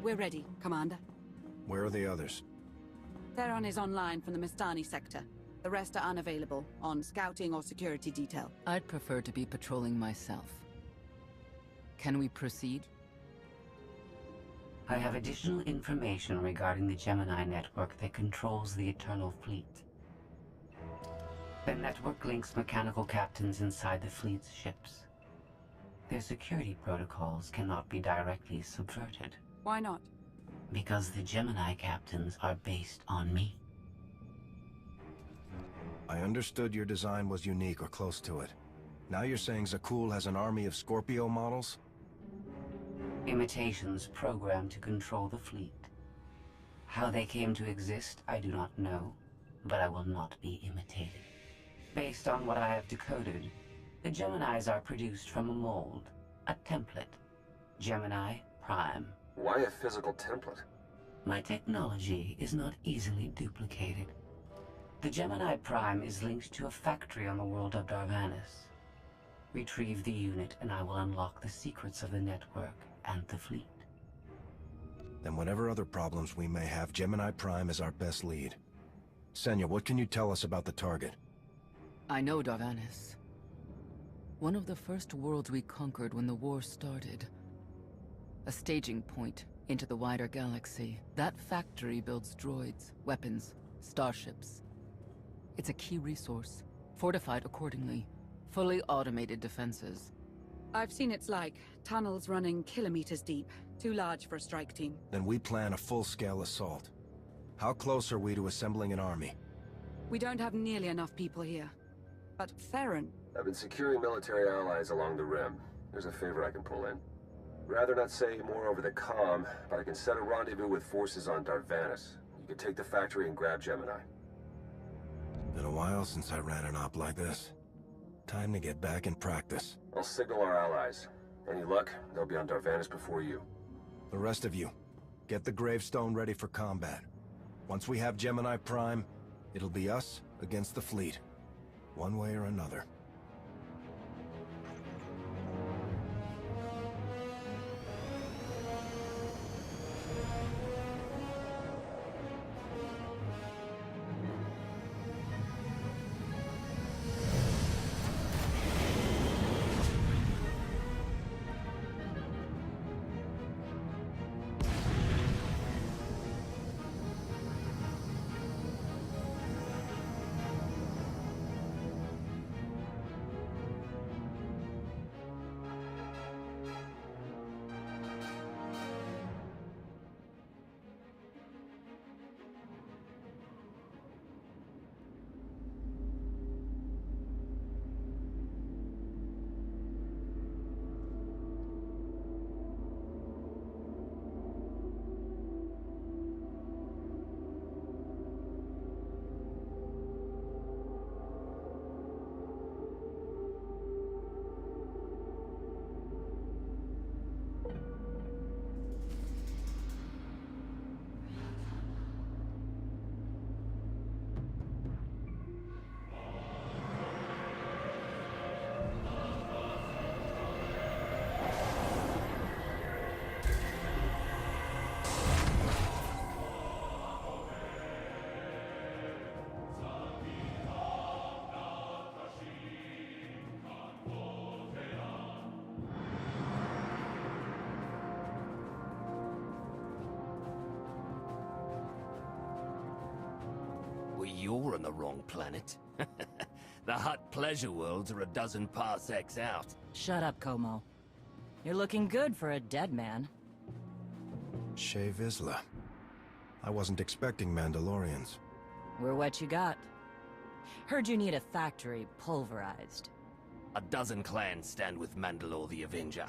We're ready, Commander. Where are the others? Theron is online from the Mistani sector. The rest are unavailable, on scouting or security detail. I'd prefer to be patrolling myself. Can we proceed? I have additional information regarding the Gemini network that controls the Eternal Fleet. The network links mechanical captains inside the fleet's ships. Their security protocols cannot be directly subverted. Why not? Because the Gemini captains are based on me. I understood your design was unique or close to it. Now you're saying Zakul has an army of Scorpio models? Imitations programmed to control the fleet. How they came to exist, I do not know, but I will not be imitated. Based on what I have decoded, the Geminis are produced from a mold, a template. Gemini Prime. Why a physical template? My technology is not easily duplicated. The Gemini Prime is linked to a factory on the world of Darvanis. Retrieve the unit and I will unlock the secrets of the network and the fleet. Then whatever other problems we may have, Gemini Prime is our best lead. Senya, what can you tell us about the target? I know Darvanis. One of the first worlds we conquered when the war started. A staging point into the wider galaxy. That factory builds droids, weapons, starships. It's a key resource, fortified accordingly. Fully automated defenses. I've seen its like. Tunnels running kilometers deep. Too large for a strike team. Then we plan a full-scale assault. How close are we to assembling an army? We don't have nearly enough people here. But Theron... I've been securing military allies along the rim. There's a favor I can pull in. Rather not say more over the comm, but I can set a rendezvous with forces on Darvanis. You can take the factory and grab Gemini. Been a while since I ran an op like this. Time to get back in practice. I'll signal our allies. Any luck, they'll be on Darvanis before you. The rest of you, get the gravestone ready for combat. Once we have Gemini Prime, it'll be us against the fleet. One way or another. you're on the wrong planet. The Hutt pleasure worlds are a dozen parsecs out. Shut up, Como. You're looking good for a dead man. Shea Vizsla. I wasn't expecting Mandalorians. We're what you got. Heard you need a factory pulverized. A dozen clans stand with Mandalore the Avenger.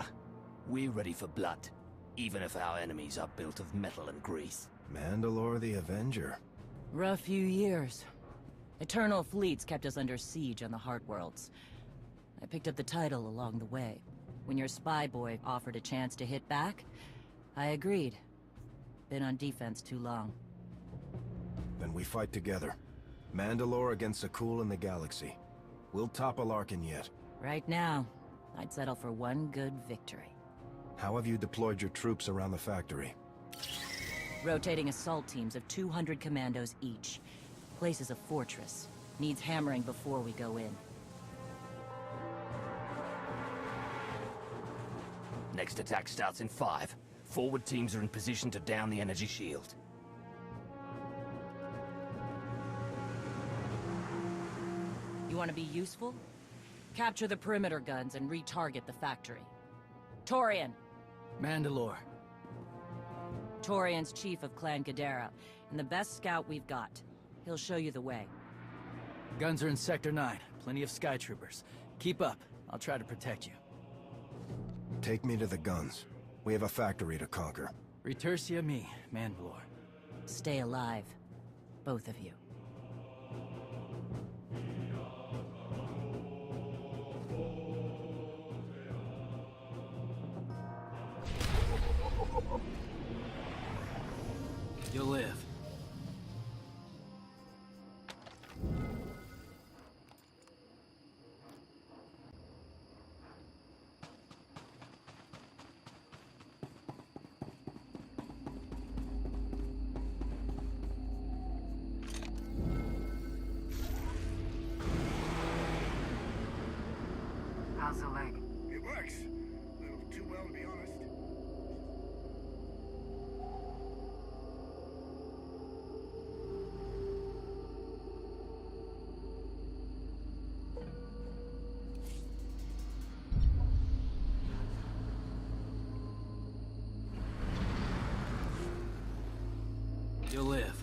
We're ready for blood, even if our enemies are built of metal and grease. Mandalore the Avenger. Rough few years. Eternal fleets kept us under siege on the Heart Worlds. I picked up the title along the way. When your spy boy offered a chance to hit back, I agreed. Been on defense too long. Then we fight together. Mandalore against Sakul and the galaxy. We'll topple Arkin yet. Right now, I'd settle for one good victory. How have you deployed your troops around the factory? Rotating assault teams of 200 commandos each. Place is a fortress. Needs hammering before we go in. Next attack starts in 5. Forward teams are in position to down the energy shield. You want to be useful? Capture the perimeter guns and retarget the factory. Torian! Mandalore. Torian's chief of Clan Ghidorah, and the best scout we've got. He'll show you the way. Guns are in Sector 9. Plenty of Sky Troopers. Keep up. I'll try to protect you. Take me to the guns. We have a factory to conquer. Retursia me, Mandalore. Stay alive. Both of you. You'll live. How's the leg? It works. A little too well, to be honest. You'll live.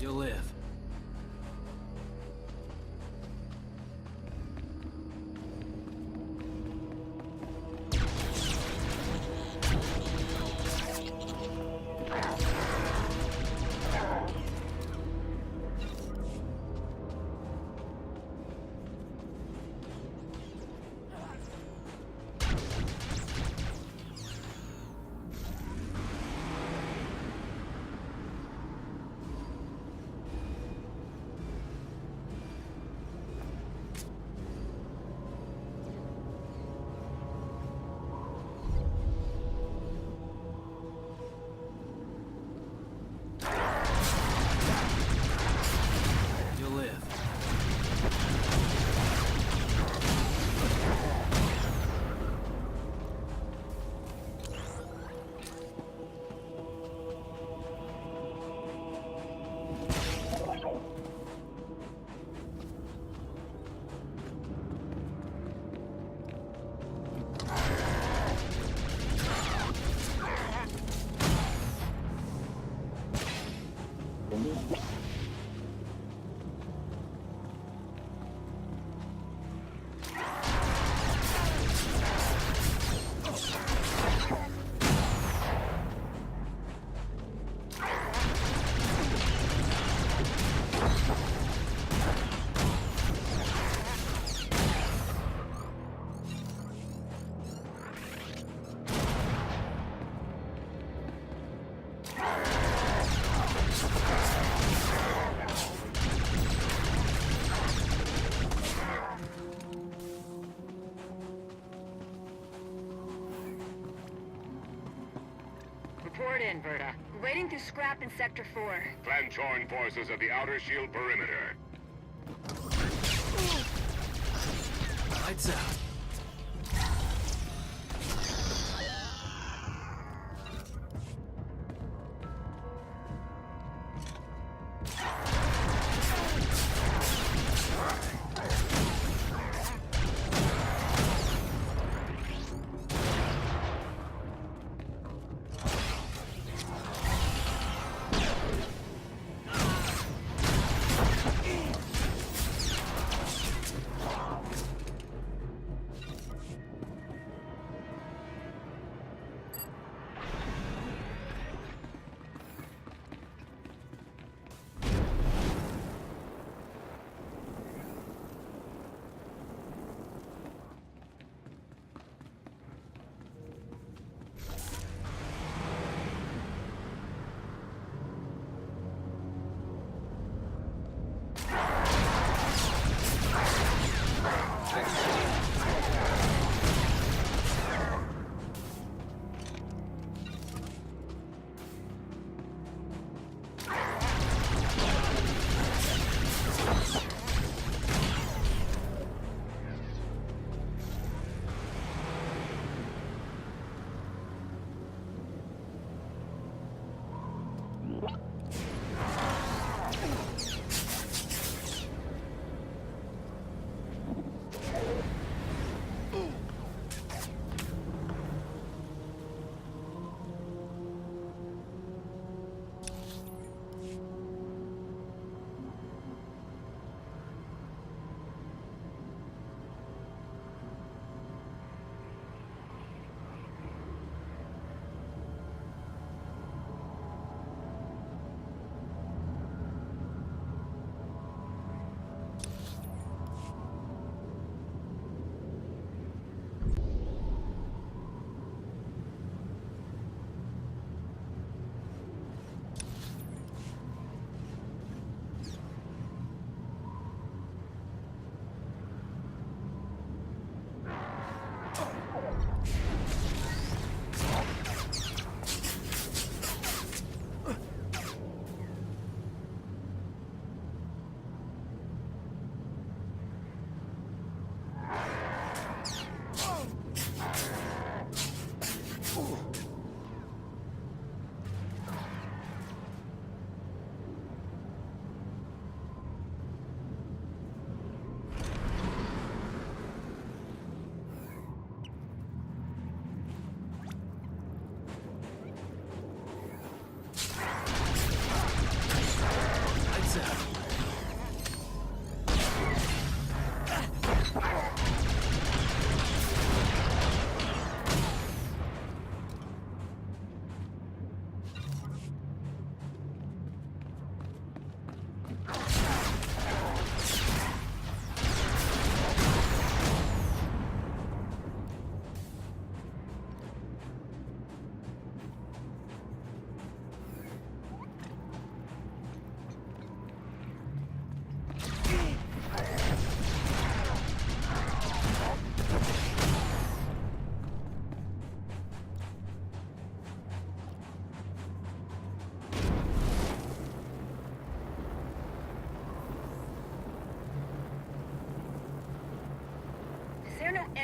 You'll live. You'll live. in, Verta. Waiting through scrap in Sector 4. Clan join forces at the outer shield perimeter. Lights out.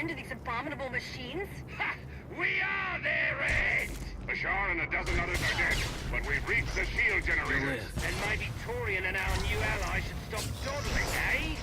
End to these abominable machines? Ha! We are their end! Bashar and a dozen others are dead, but we've reached the shield generators. Then maybe Torian and our new ally should stop dawdling, eh?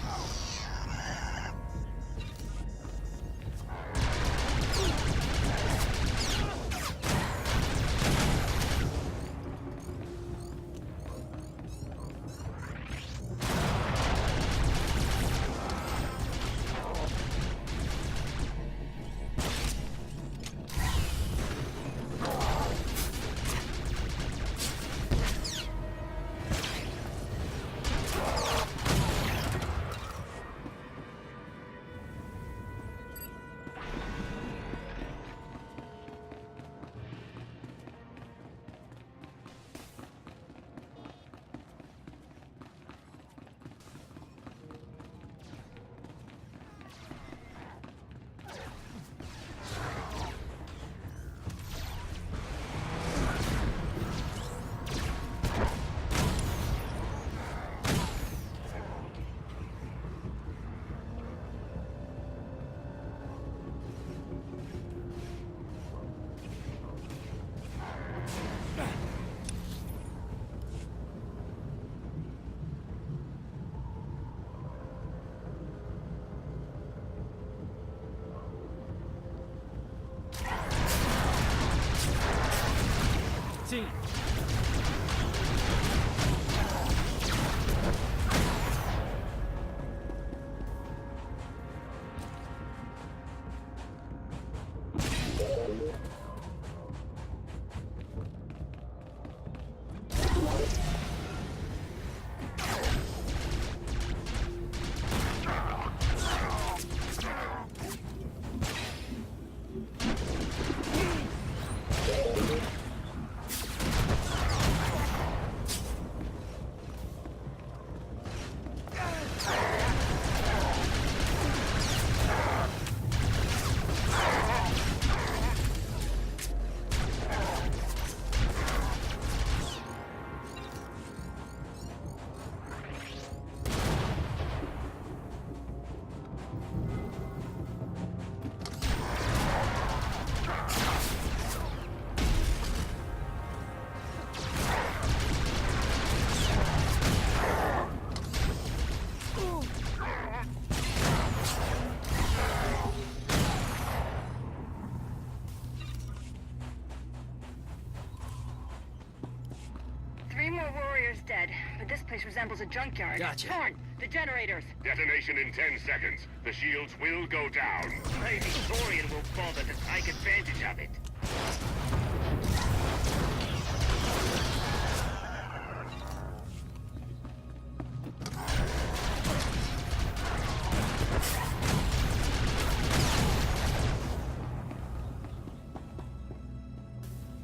more warriors dead, but this place resembles a junkyard. Gotcha. Torn, the generators. Detonation in 10 seconds. The shields will go down. Maybe Thorian will bother to take advantage of it.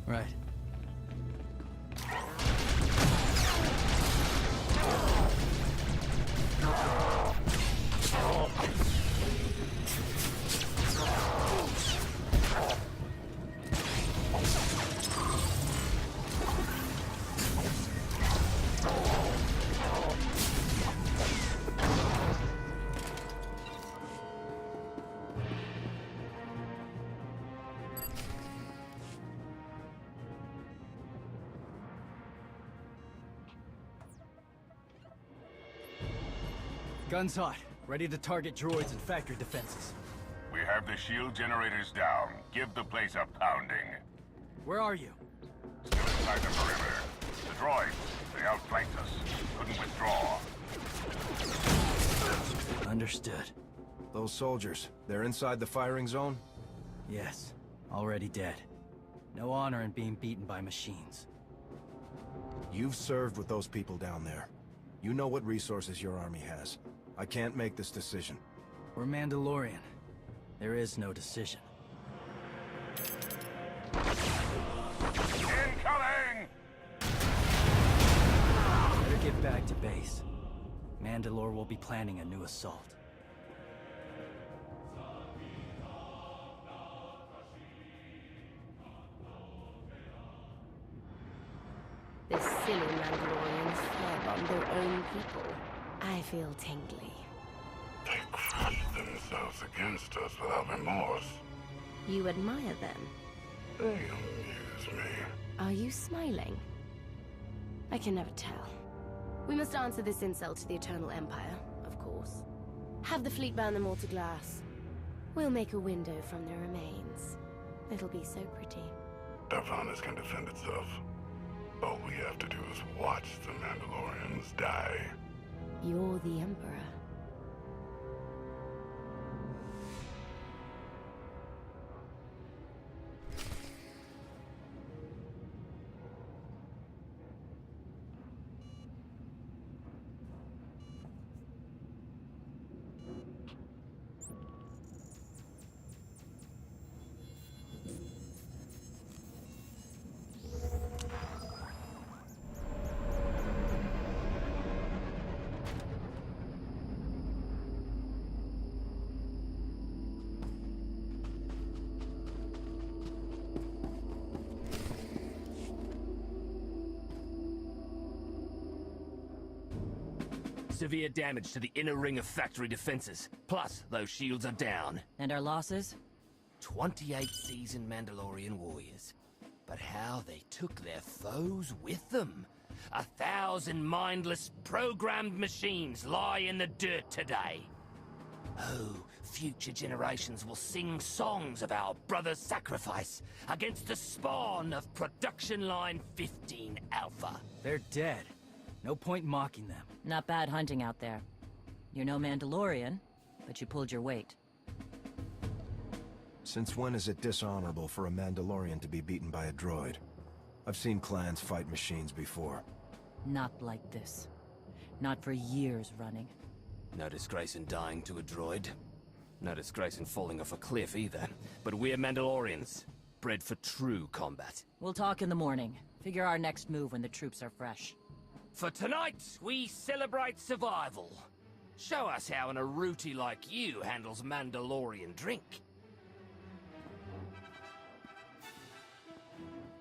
Right. Guns hot. Ready to target droids and factory defenses. We have the shield generators down. Give the place a pounding. Where are you? Still inside the perimeter. The droids, they outflanked us. Couldn't withdraw. Understood. Those soldiers, they're inside the firing zone? Yes. Already dead. No honor in being beaten by machines. You've served with those people down there. You know what resources your army has. I can't make this decision. We're Mandalorian. There is no decision. Incoming! Better get back to base. Mandalore will be planning a new assault. The silly Mandalorians firebombed their own people. I feel tingly. They crushed themselves against us without remorse. You admire them? They amuse me. Are you smiling? I can never tell. We must answer this insult to the Eternal Empire, of course. Have the fleet burn them all to glass. We'll make a window from their remains. It'll be so pretty. Darvanus can defend itself. All we have to do is watch the Mandalorians die. You're the Emperor. Severe damage to the inner ring of factory defenses. Plus, those shields are down. And our losses? 28 seasoned Mandalorian warriors. But how they took their foes with them. 1,000 mindless, programmed machines lie in the dirt today. Oh, future generations will sing songs of our brother's sacrifice against the spawn of Production Line 15 Alpha. They're dead. No point mocking them. Not bad hunting out there. You're no Mandalorian, but you pulled your weight. Since when is it dishonorable for a Mandalorian to be beaten by a droid? I've seen clans fight machines before. Not like this. Not for years running. No disgrace in dying to a droid. No disgrace in falling off a cliff either. But we're Mandalorians, bred for true combat. We'll talk in the morning. Figure our next move when the troops are fresh. For tonight, we celebrate survival. Show us how an Aruti like you handles Mandalorian drink.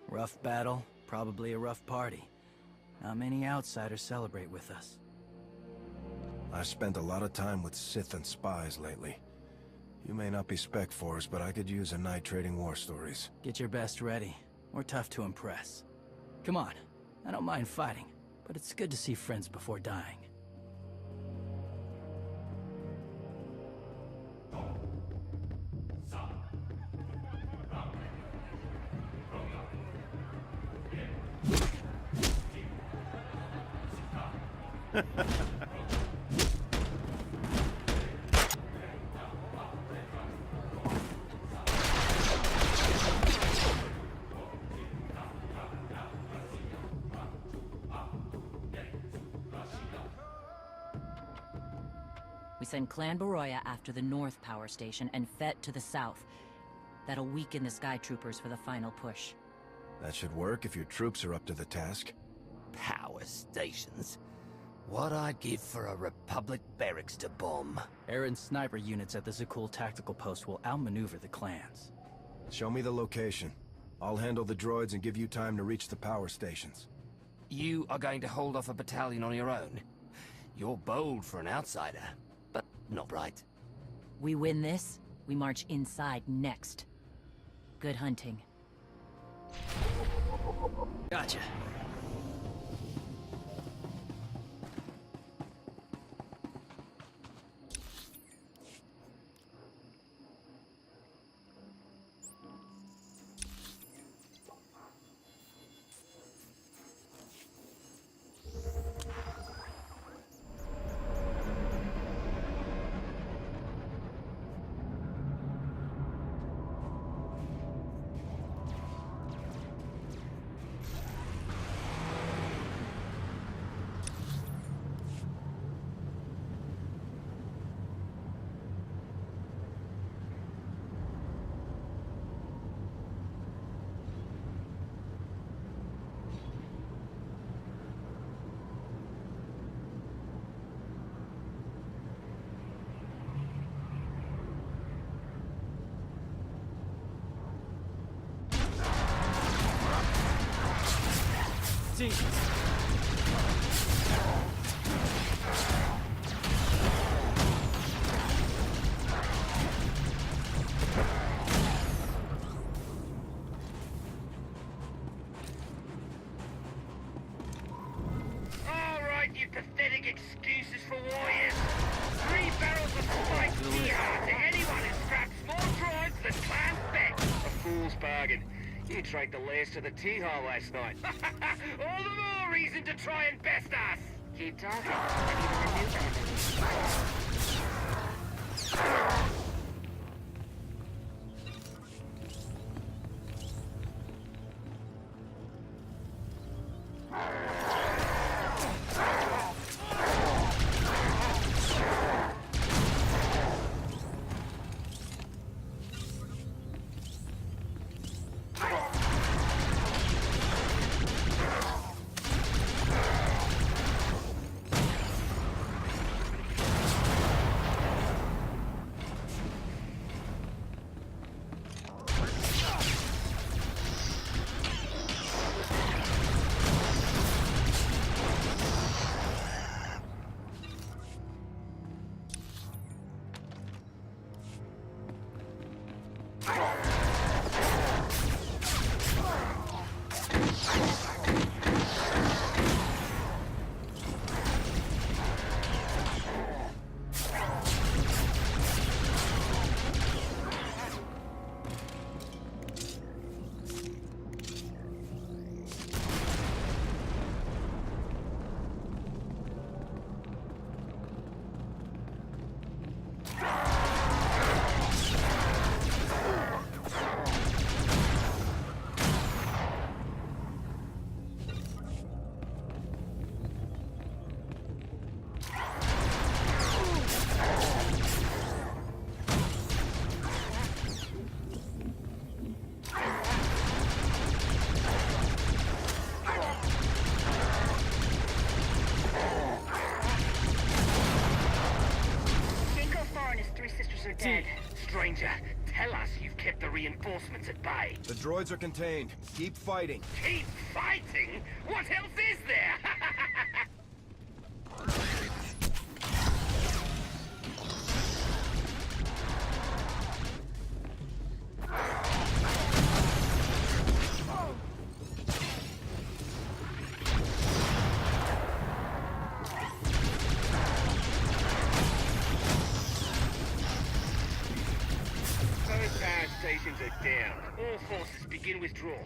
Rough battle, probably a rough party. Not many outsiders celebrate with us. I've spent a lot of time with Sith and spies lately. You may not be Spec Force, but I could use a night trading war stories. Get your best ready. We're tough to impress. Come on, I don't mind fighting. But it's good to see friends before dying. We send Clan Baroya after the North Power Station and Fett to the south. That'll weaken the Sky Troopers for the final push. That should work if your troops are up to the task. Power stations. What I'd give for a Republic barracks to bomb. Aaron's sniper units at the Zakul tactical post will outmaneuver the clans. Show me the location. I'll handle the droids and give you time to reach the power stations. You are going to hold off a battalion on your own. You're bold for an outsider, but not right. We win this, we march inside next. Good hunting. Gotcha. See. Alright, you pathetic excuses for warriors. 3 barrels of spiked DR to anyone who scraps more droids than Clan Beck. A fool's bargain. You drank the last of the tea hall last night. All the more reason to try and best us! Keep talking. I need a new enemy. Dead. Stranger, tell us you've kept the reinforcements at bay. The droids are contained. Keep fighting. Keep fighting? What else is there? Stations are down. All forces begin withdrawal.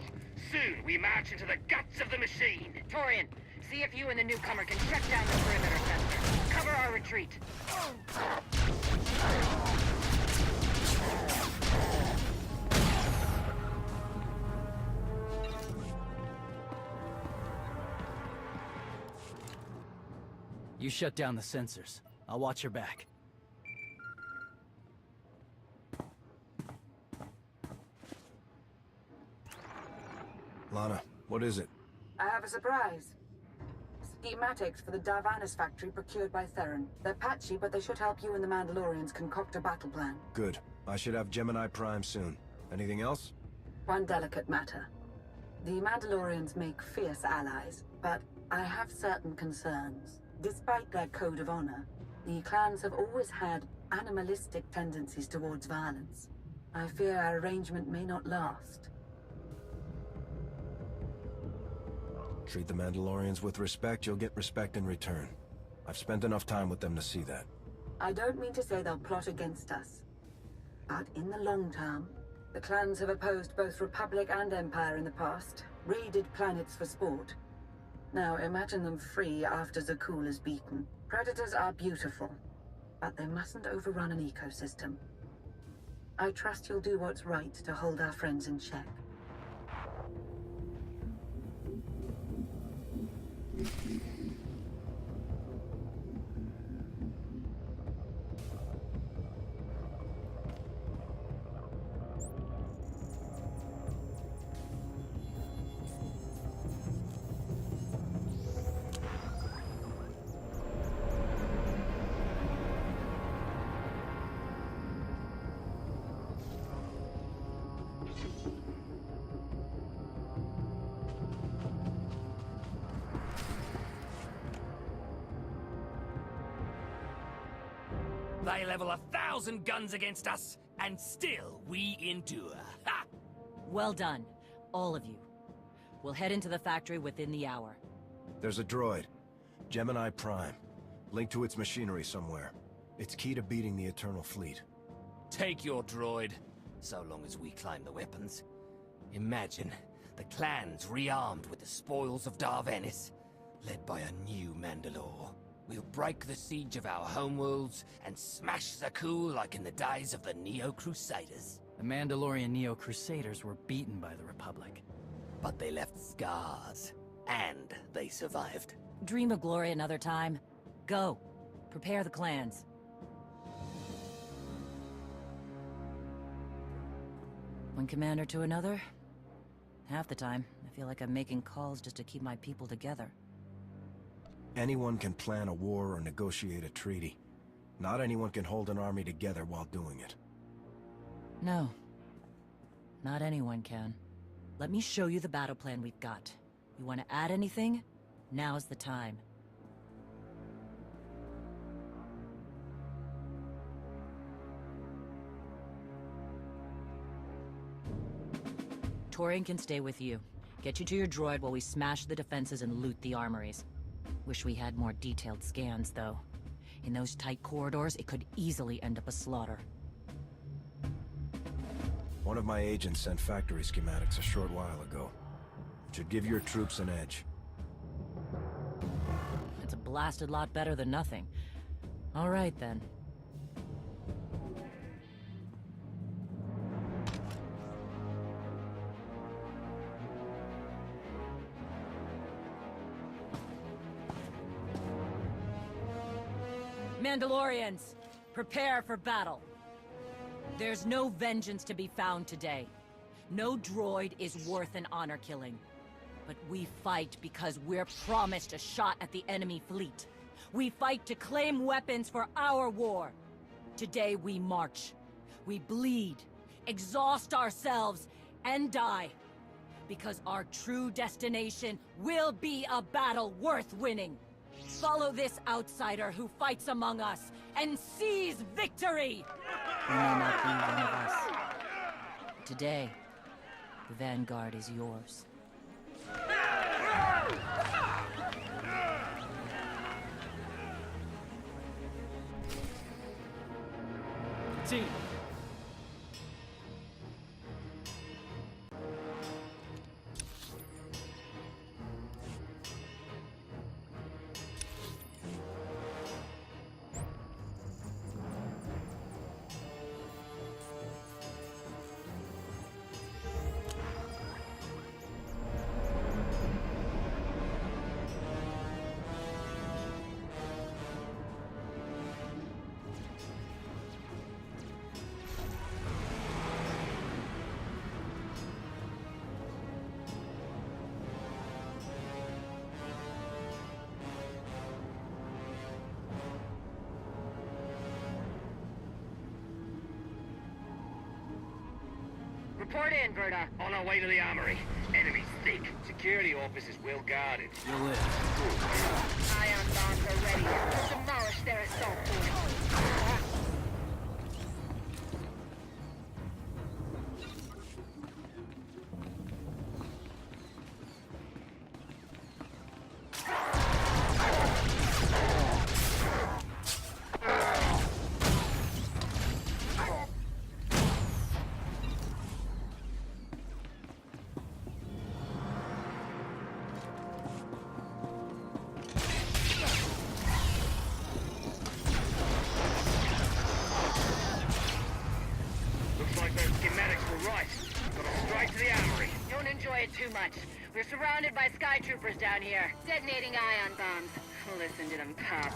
Soon we march into the guts of the machine. Torian, See if you and the newcomer can shut down the perimeter sensor. Cover our retreat. You shut down the sensors. I'll watch your back. Lana, what is it? I have a surprise. Schematics for the Darvanis factory procured by Theron. They're patchy, but they should help you and the Mandalorians concoct a battle plan. Good. I should have Gemini Prime soon. Anything else? One delicate matter. The Mandalorians make fierce allies, but I have certain concerns. Despite their code of honor, the clans have always had animalistic tendencies towards violence. I fear our arrangement may not last. Treat the Mandalorians with respect, you'll get respect in return. I've spent enough time with them to see that. I don't mean to say they'll plot against us, but in the long term, the clans have opposed both Republic and Empire in the past, raided planets for sport. Now imagine them free after Zakul is beaten. Predators are beautiful, but they mustn't overrun an ecosystem. I trust you'll do what's right to hold our friends in check. They level 1,000 guns against us, and still we endure. Ha! Well done, all of you. We'll head into the factory within the hour. There's a droid. Gemini Prime. Linked to its machinery somewhere. It's key to beating the Eternal Fleet. Take your droid, so long as we claim the weapons. Imagine the clans rearmed with the spoils of Darvanis, led by a new Mandalore. We'll break the siege of our homeworlds and smash Zakul like in the days of the Neo-Crusaders. The Mandalorian Neo-Crusaders were beaten by the Republic. But they left scars, and they survived. Dream of glory another time. Go. Prepare the clans. One commander to another? Half the time, I feel like I'm making calls just to keep my people together. Anyone can plan a war or negotiate a treaty. Not anyone can hold an army together while doing it. No. Not anyone can. Let me show you the battle plan we've got. You want to add anything? Now's the time. Torian can stay with you. Get you to your droid while we smash the defenses and loot the armories. Wish we had more detailed scans, though. In those tight corridors, it could easily end up a slaughter. One of my agents sent factory schematics a short while ago. Should give your troops an edge. It's a blasted lot better than nothing. All right, then. Mandalorians, prepare for battle. There's no vengeance to be found today. No droid is worth an honor killing. But we fight because we're promised a shot at the enemy fleet. We fight to claim weapons for our war. Today we march. We bleed, exhaust ourselves, and die. Because our true destination will be a battle worth winning. Follow this outsider who fights among us and seize victory! He may not be one of us. Today, the Vanguard is yours. Team! Report in, Verda. On our way to the armory. Enemies thick. Security officers well guarded. You'll live. Ion bombs are ready. We'll demolish their assault force. Too much. We're surrounded by sky troopers down here, detonating ion bombs. Listen to them pop.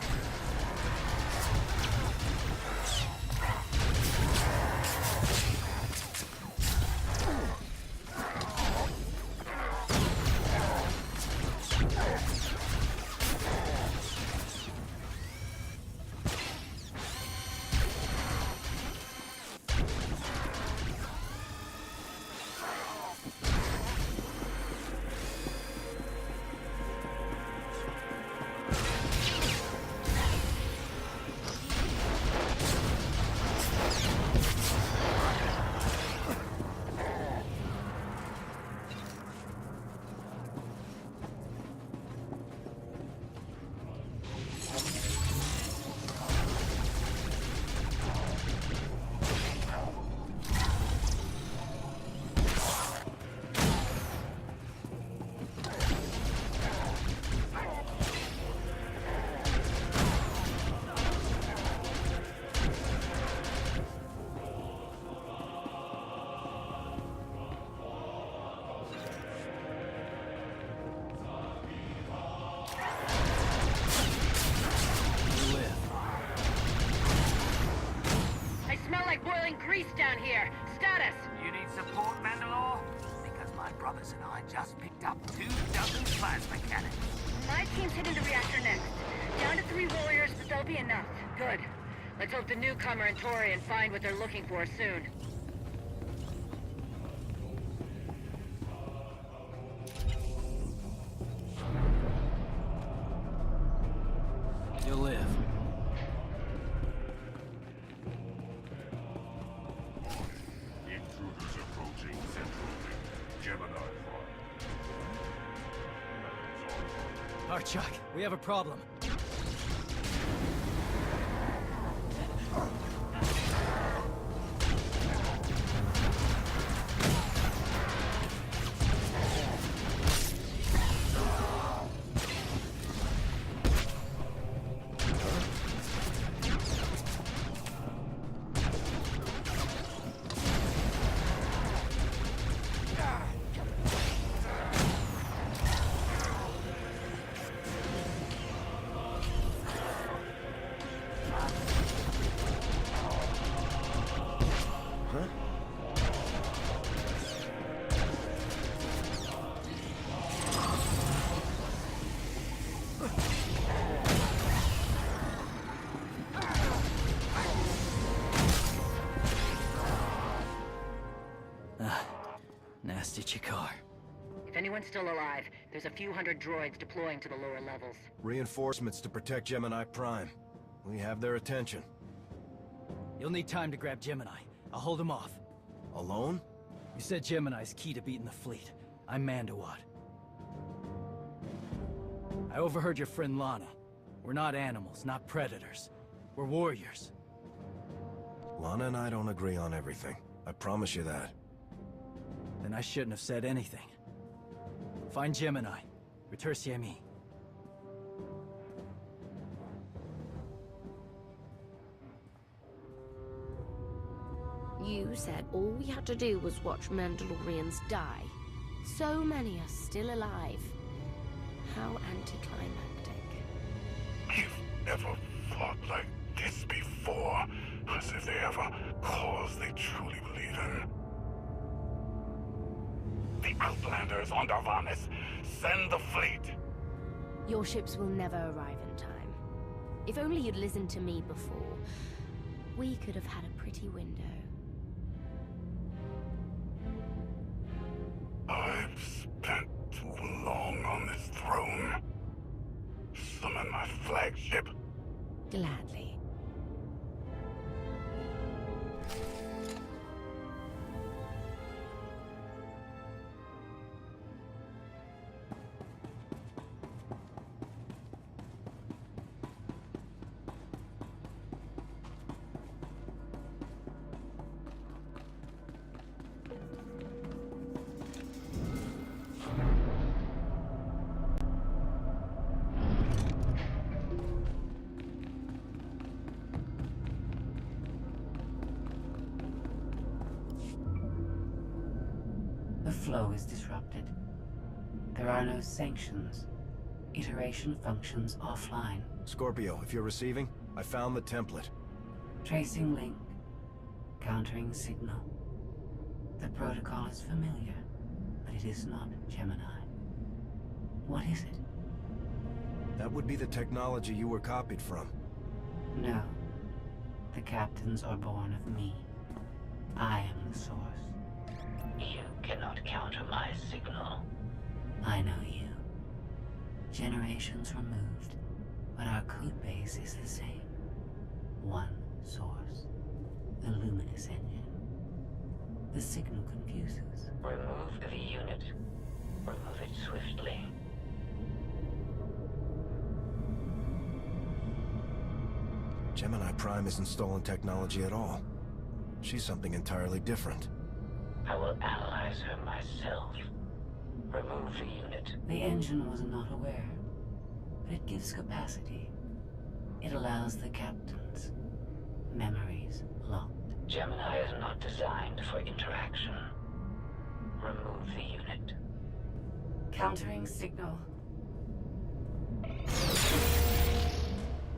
Down here. Status! You need support, Mandalore? Because my brothers and I just picked up 24 plasma cannons. My team's hitting the reactor next. Down to 3 warriors, but they'll be enough. Good. Let's hope the newcomer and Torian find what they're looking for soon. You'll live. Intruders approaching Central Gemini Prime. Archuk, we have a problem. Nasty Chikar. If anyone's still alive, there's a few hundred droids deploying to the lower levels. Reinforcements to protect Gemini Prime. We have their attention. You'll need time to grab Gemini. I'll hold him off. Alone? You said Gemini's key to beating the fleet. I'm Mandawat. I overheard your friend Lana. We're not animals, not predators. We're warriors. Lana and I don't agree on everything. I promise you that. Then I shouldn't have said anything. Find Gemini. Retursi mi. You said all we had to do was watch Mandalorians die. So many are still alive. How anticlimactic. I've never fought like this before. As if they have a cause they truly believe in. The Outlanders on Darvanis. Send the fleet. Your ships will never arrive in time. If only you'd listened to me before, we could have had a pretty window. them in my flagship. Gladly. The flow is disrupted. There are no sanctions. Iteration functions offline. Scorpio, if you're receiving, I found the template. Tracing link. Countering signal. The protocol is familiar, but it is not Gemini. What is it? That would be the technology you were copied from. No. The captains are born of me. I am the source. You cannot counter my signal. I know you. Generations removed, but our code base is the same. One source. The luminous engine. The signal confuses. Remove the unit. Remove it swiftly. Gemini Prime isn't stolen technology at all. She's something entirely different. I will analyze her myself. Remove the unit. The engine was not aware, but it gives capacity. It allows the captains. Memories locked. Gemini is not designed for interaction. Remove the unit. Countering signal.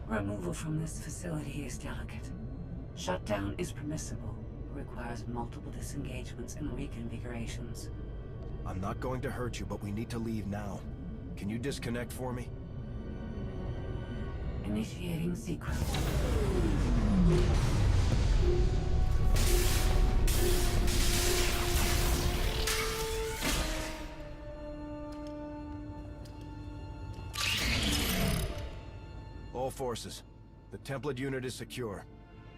Removal from this facility is delicate. Shutdown is permissible. Requires multiple disengagements and reconfigurations. I'm not going to hurt you, but we need to leave now. Can you disconnect for me? Initiating sequence. All forces. The template unit is secure.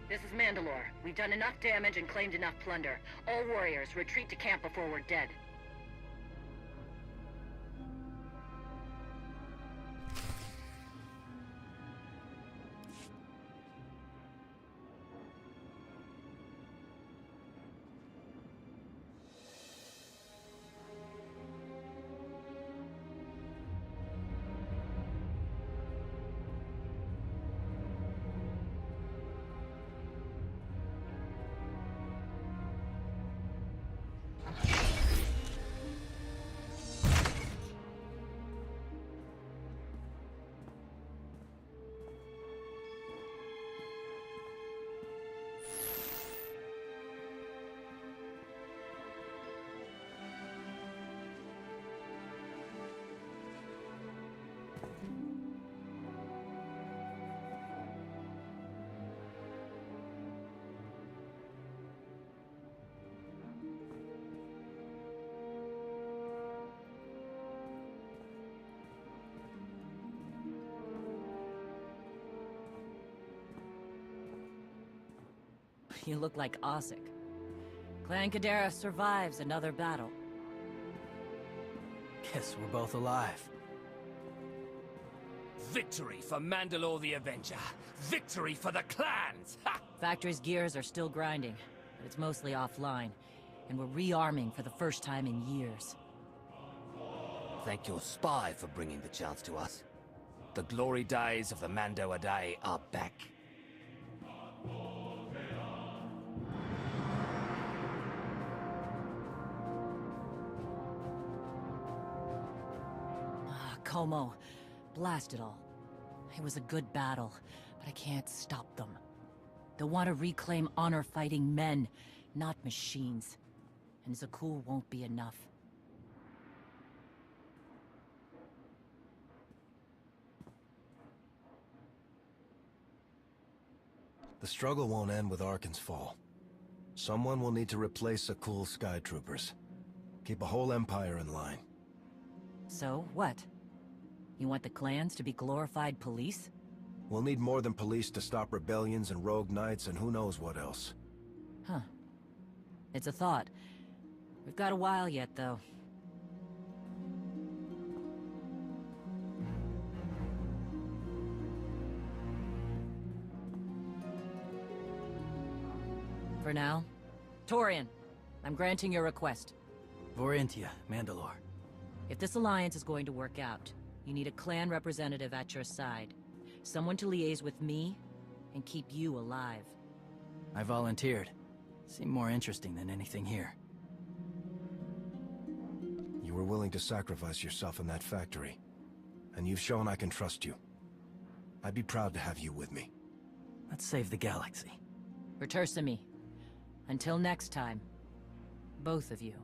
This is Mandalore. We've done enough damage and claimed enough plunder. All warriors, retreat to camp before we're dead. You look like Osik. Clan Kadera survives another battle. Guess we're both alive. Victory for Mandalore the Avenger! Victory for the clans! Ha! Factory's gears are still grinding, but it's mostly offline. And we're rearming for the first time in years. Thank your spy for bringing the chance to us. The glory days of the Mando Adae are back. Como, blast it all. It was a good battle, but I can't stop them. They want to reclaim honor-fighting men, not machines. And Zakul won't be enough. The struggle won't end with Arkan's fall. Someone will need to replace Zakul's Sky Troopers. Keep a whole empire in line. So, what? You want the clans to be glorified police? We'll need more than police to stop rebellions and rogue knights and who knows what else. Huh. It's a thought. We've got a while yet, though. For now, Torian, I'm granting your request. Vorintia, Mandalore. If this alliance is going to work out, you need a clan representative at your side. Someone to liaise with me and keep you alive. I volunteered. Seemed more interesting than anything here. You were willing to sacrifice yourself in that factory, and you've shown I can trust you. I'd be proud to have you with me. Let's save the galaxy. Return me. Until next time, both of you.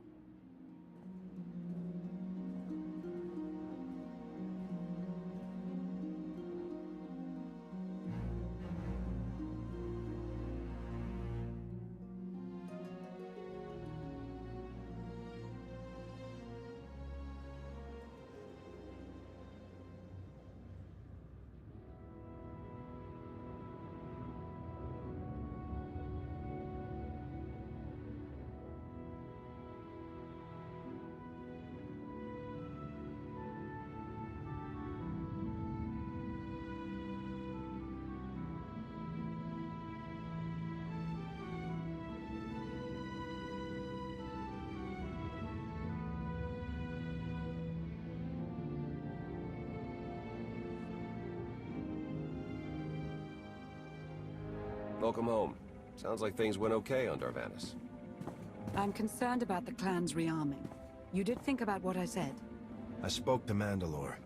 Welcome home. Sounds like things went okay on Darvanis. I'm concerned about the clan's rearming. You did think about what I said? I spoke to Mandalore.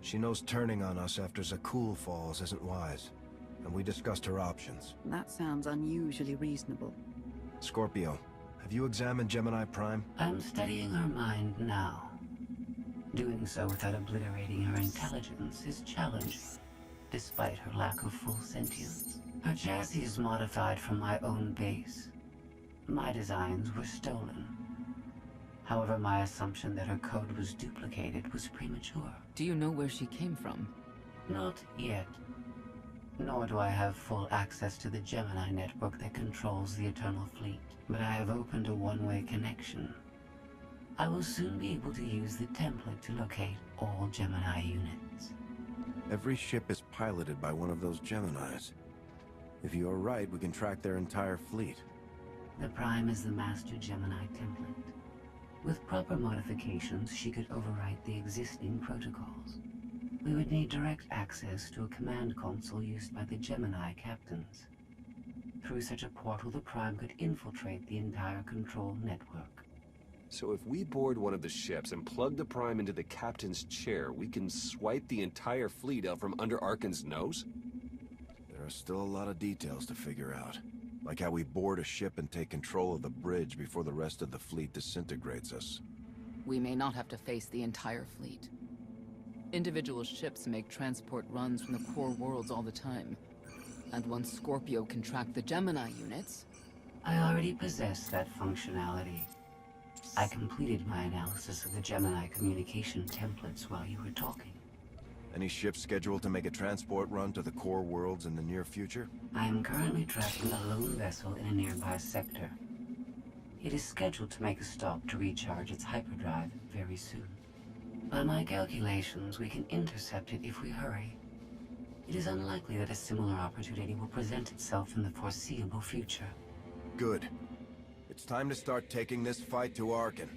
She knows turning on us after Zakul falls isn't wise, and we discussed her options. That sounds unusually reasonable. Scorpio, have you examined Gemini Prime? I'm studying her mind now. Doing so without obliterating her intelligence is challenging, despite her lack of full sentience. Her chassis is modified from my own base. My designs were stolen. However, my assumption that her code was duplicated was premature. Do you know where she came from? Not yet. Nor do I have full access to the Gemini network that controls the Eternal Fleet. But I have opened a one-way connection. I will soon be able to use the template to locate all Gemini units. Every ship is piloted by one of those Geminis. If you're right, we can track their entire fleet. The Prime is the master Gemini template. With proper modifications, she could overwrite the existing protocols. We would need direct access to a command console used by the Gemini captains. Through such a portal, the Prime could infiltrate the entire control network. So if we board one of the ships and plug the Prime into the captain's chair, we can swipe the entire fleet out from under Arkan's nose? There are still a lot of details to figure out. Like how we board a ship and take control of the bridge before the rest of the fleet disintegrates us. We may not have to face the entire fleet. Individual ships make transport runs from the core worlds all the time. And once Scorpio can track the Gemini units... I already possess that functionality. I completed my analysis of the Gemini communication templates while you were talking. Any ships scheduled to make a transport run to the core worlds in the near future? I am currently tracking a lone vessel in a nearby sector. It is scheduled to make a stop to recharge its hyperdrive very soon. By my calculations, we can intercept it if we hurry. It is unlikely that a similar opportunity will present itself in the foreseeable future. Good. It's time to start taking this fight to Arkan.